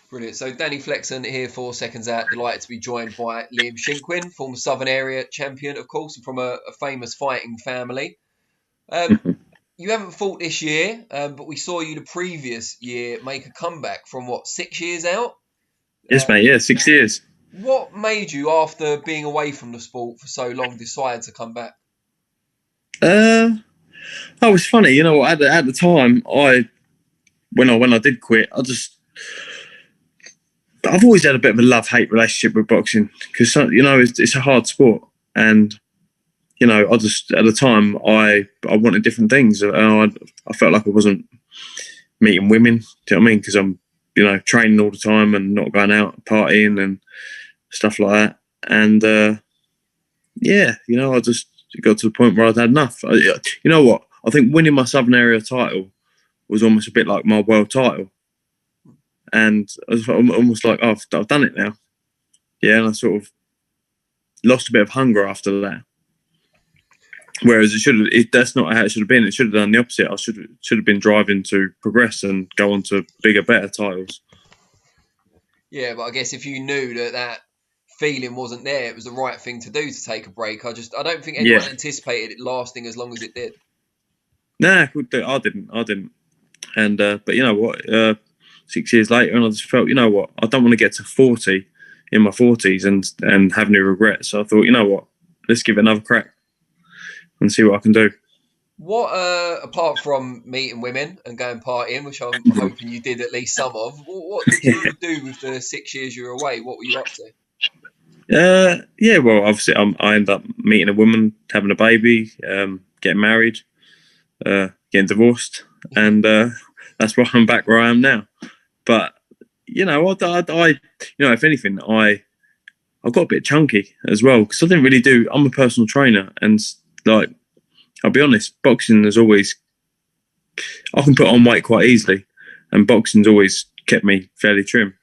Brilliant. So Danny Flexon here for Seconds Out. Delighted to be joined by Liam Shinkwin, former Southern Area champion, of course, and from a famous fighting family. You haven't fought this year, but we saw you the previous year make a comeback from, what, 6 years out? Yes, mate. Yeah, 6 years. What made you, after being away from the sport for so long, decide to come back? Oh, it's funny. You know, at the time, when I did quit, I've always had a bit of a love-hate relationship with boxing because, you know, it's a hard sport, and you know, at the time I wanted different things. I felt like I wasn't meeting women. Do you know what I mean? Because I'm, you know, training all the time and not going out partying and stuff like that. And yeah, you know, I just got to the point where I'd had enough. You know what? I think winning my Southern Area title was almost a bit like my world title. And I was almost like, oh, I've done it now. Yeah, and I sort of lost a bit of hunger after that. Whereas that's not how it should have been. It should have done the opposite. I should have been driving to progress and go on to bigger, better titles. Yeah, but I guess if you knew that feeling wasn't there, it was the right thing to do to take a break. I don't think anyone anticipated it lasting as long as it did. Nah, I didn't. And but you know what? 6 years later, and I just felt, you know what? I don't want to get to 40 in my 40s and have any regrets. So I thought, you know what? Let's give it another crack and see what I can do. What, apart from meeting women and going partying, which I'm hoping you did at least some of, what did you do with the 6 years you were away? What were you up to? Yeah, well, obviously I ended up meeting a woman, having a baby, getting married, getting divorced, and that's why I'm back where I am now. But you know, I you know, if anything, I got a bit chunky as well because I didn't really do. I'm a personal trainer, and like, I'll be honest, boxing has always, I can put on weight quite easily, and boxing's always kept me fairly trim.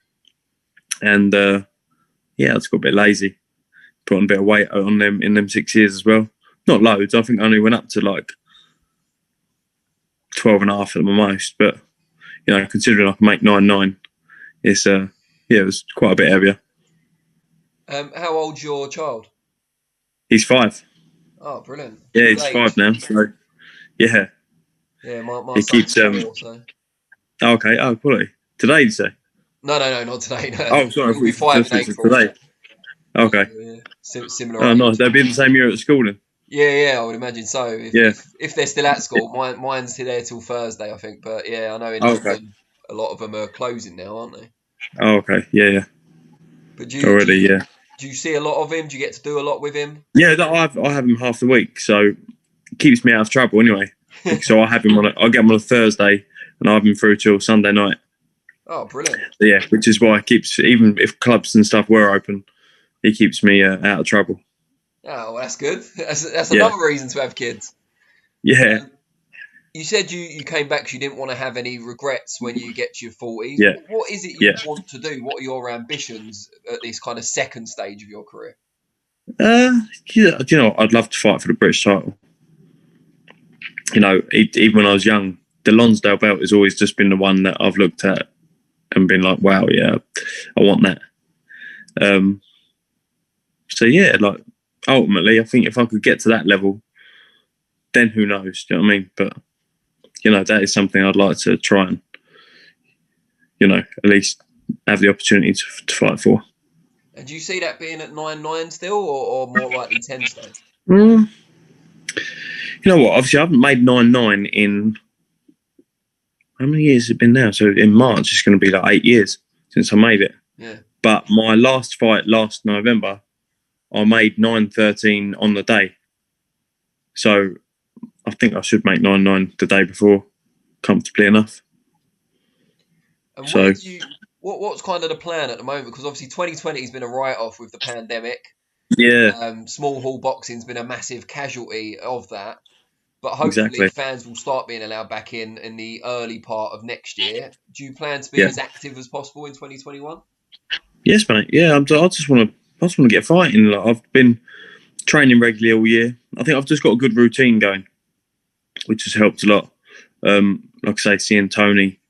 And yeah, I just got a bit lazy, put on a bit of weight on them in them 6 years as well. Not loads. I think I only went up to like 12 and a half at the most. But you know, considering I can make 9'9", it's yeah, it was quite a bit heavier. How old's your child? He's 5. Oh, brilliant! Yeah, he's 5 now. So yeah, yeah, my he son's keeps 4. So. Okay. Oh, quality. Today, did you say? No, not today. No. Oh, sorry. He'll be 5 in April. Today. Okay. Similar. Oh, nice. They'll be in the same year at school then. Yeah, I would imagine so. If they're still at school, mine's there till Thursday, I think. But yeah, I know in London, a lot of them are closing now, aren't they? Oh, okay. Yeah. But do you see a lot of him? Do you get to do a lot with him? Yeah, I have him half the week, so it keeps me out of trouble anyway. So I have him I get him on a Thursday, and I have him through till Sunday night. Oh, brilliant! So, yeah, which is why it keeps, even if clubs and stuff were open, he keeps me out of trouble. Oh, well, that's good. That's another reason to have kids. Yeah. You said you came back because you didn't want to have any regrets when you get to your 40s. Yeah. What is it you want to do? What are your ambitions at this kind of second stage of your career? Yeah, you know, I'd love to fight for the British title. You know, even when I was young, the Lonsdale belt has always just been the one that I've looked at and been like, wow, yeah, I want that. So yeah, like, ultimately, I think if I could get to that level, then who knows? Do you know what I mean? But you know, that is something I'd like to try and, you know, at least have the opportunity to fight for. And do you see that being at 9'9" still, or more likely 10 stone? You know what? Obviously, I haven't made 9'9" in, how many years has it been now? So in March, it's going to be like 8 years since I made it. Yeah. But my last fight last November, I made 9'13" on the day. So I think I should make 9'9" the day before, comfortably enough. And what's kind of the plan at the moment? Because obviously 2020 has been a write-off with the pandemic. Yeah. Small hall boxing's been a massive casualty of that. But hopefully fans will start being allowed back in the early part of next year. Do you plan to be as active as possible in 2021? Yes, mate. Yeah, I just want to get fighting. Like, I've been training regularly all year. I think I've just got a good routine going, which has helped a lot. Like I say, seeing Tony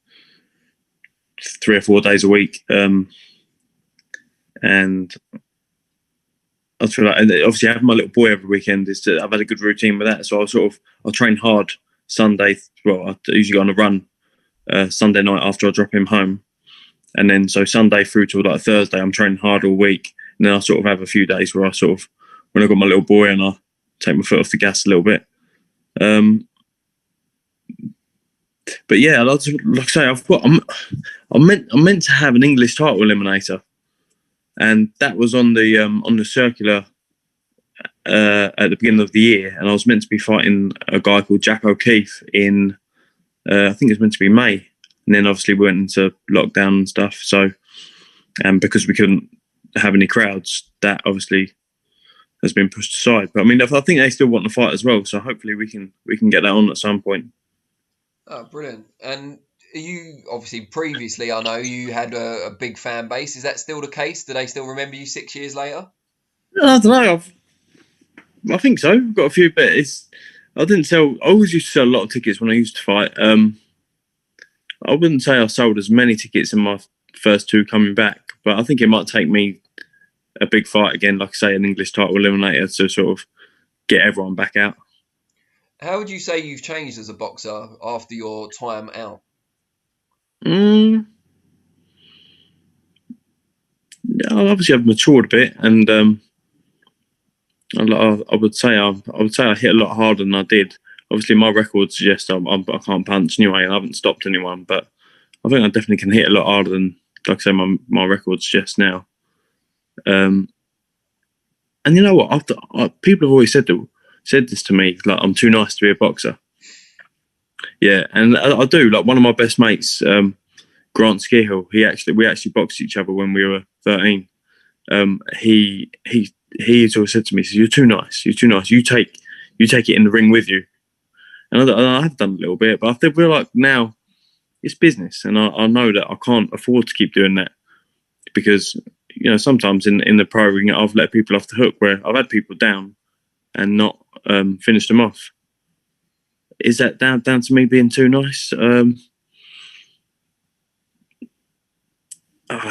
3 or 4 days a week, and I feel like, and obviously having my little boy every weekend I've had a good routine with that. So I'll train hard Sunday. Well, I usually go on a run Sunday night after I drop him home, and then so Sunday through to like Thursday, I'm training hard all week. And then I sort of have a few days where I sort of, when I've got my little boy, and I take my foot off the gas a little bit. But yeah, like I say, I'm meant to have an English title eliminator, and that was on the circular at the beginning of the year, and I was meant to be fighting a guy called Jack O'Keefe in I think it was meant to be May, and then obviously we went into lockdown and stuff. So, because we couldn't have any crowds, that obviously has been pushed aside. But I mean, I think they still want to fight as well. So hopefully we can get that on at some point. Oh, brilliant! And you obviously previously, I know you had a big fan base. Is that still the case? Do they still remember you 6 years later? I don't know. I think so. I've got a few, but I didn't sell. I always used to sell a lot of tickets when I used to fight. I wouldn't say I sold as many tickets in my first two coming back, but I think it might take me a big fight again, like I say, an English title eliminator, to sort of get everyone back out. How would you say you've changed as a boxer after your time out? Obviously, I've matured a bit, and I would say I hit a lot harder than I did. Obviously, my record suggests I can't punch anyway, and I haven't stopped anyone. But I think I definitely can hit a lot harder than, like I say, my record suggests now. And you know what? People have always said this to me, like I'm too nice to be a boxer. Yeah, and I do. Like one of my best mates, Grant Skihill, we actually boxed each other when we were 13. He's always said to me, he says, "You're too nice. You're too nice. You take it in the ring with you." And I have done a little bit, but I feel like now it's business, and I know that I can't afford to keep doing that, because sometimes in the pro ring I've let people off the hook where I've had people down and not finished them off. Is that down to me being too nice?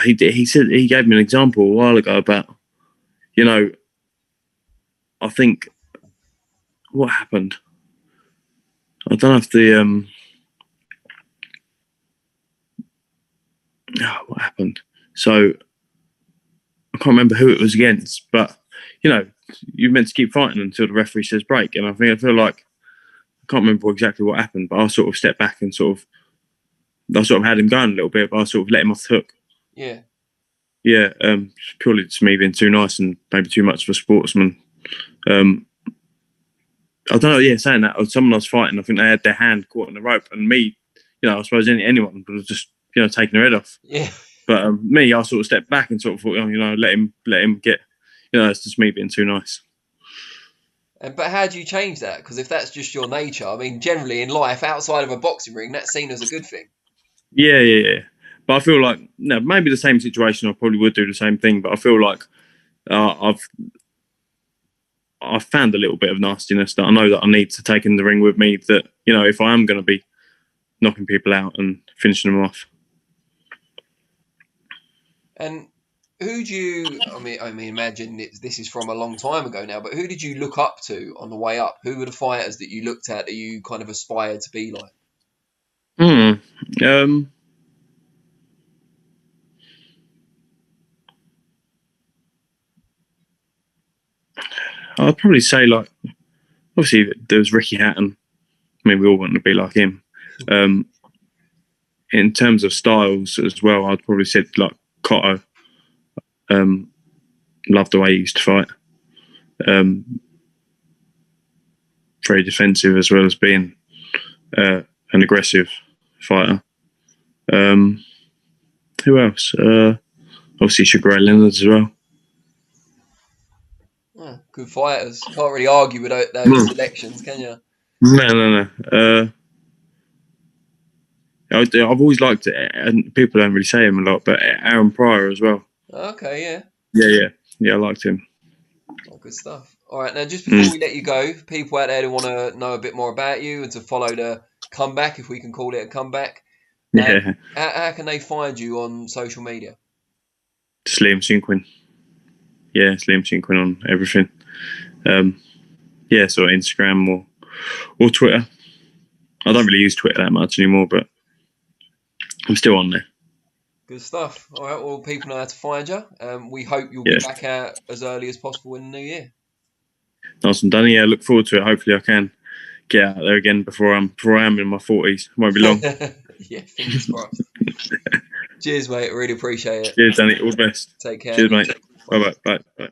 He said, he gave me an example a while ago about, I think what happened. I don't know if what happened. So I can't remember who it was against, but you're meant to keep fighting until the referee says break. And I feel like, I can't remember exactly what happened, but I sort of stepped back and I had him going a little bit, but I sort of let him off the hook. Yeah. Yeah, purely to me being too nice and maybe too much of a sportsman. I don't know. Yeah, saying that, someone I was fighting, I think they had their hand caught in the rope, and me, I suppose anyone would have just taken their head off. Yeah. But me, I sort of stepped back and sort of thought, let him get. It's just me being too nice. But how do you change that? Because if that's just your nature, I mean, generally in life, outside of a boxing ring, that's seen as a good thing. Yeah. But I feel like maybe the same situation, I probably would do the same thing. But I feel like I've found a little bit of nastiness that I know that I need to take in the ring with me. That if I am going to be knocking people out and finishing them off. And who do you? I mean, imagine this is from a long time ago now. But who did you look up to on the way up? Who were the fighters that you looked at that you kind of aspired to be like? I'd probably say, like, obviously there was Ricky Hatton. I mean, we all want to be like him. In terms of styles as well, I'd probably said like Cotto. Loved the way he used to fight. Very defensive as well as being an aggressive fighter. Who else? Obviously Sugar Ray Leonard as well. Oh, good fighters. Can't really argue with those selections, can you? No. I've always liked it, and people don't really say him a lot, but Aaron Pryor as well. Okay, yeah. Yeah, I liked him. Oh, good stuff. All right, now just before we let you go, people out there who want to know a bit more about you and to follow the comeback, if we can call it a comeback, Yeah, How can they find you on social media? just Liam Shinkwin. Yeah, it's Liam Shinkwin on everything. Yeah, so Instagram or Twitter. I don't really use Twitter that much anymore, but I'm still on there. Good stuff. All right, well, people know how to find you. We hope you'll be Yeah, back out as early as possible in the new year. nice and done. Yeah, look forward to it. Hopefully, I can get out there again before I am in my 40s. It won't be long. Yeah, fingers crossed. Cheers, mate. Really appreciate it. Cheers, Danny. All the best. Take care. Cheers, mate. Bye. Bye.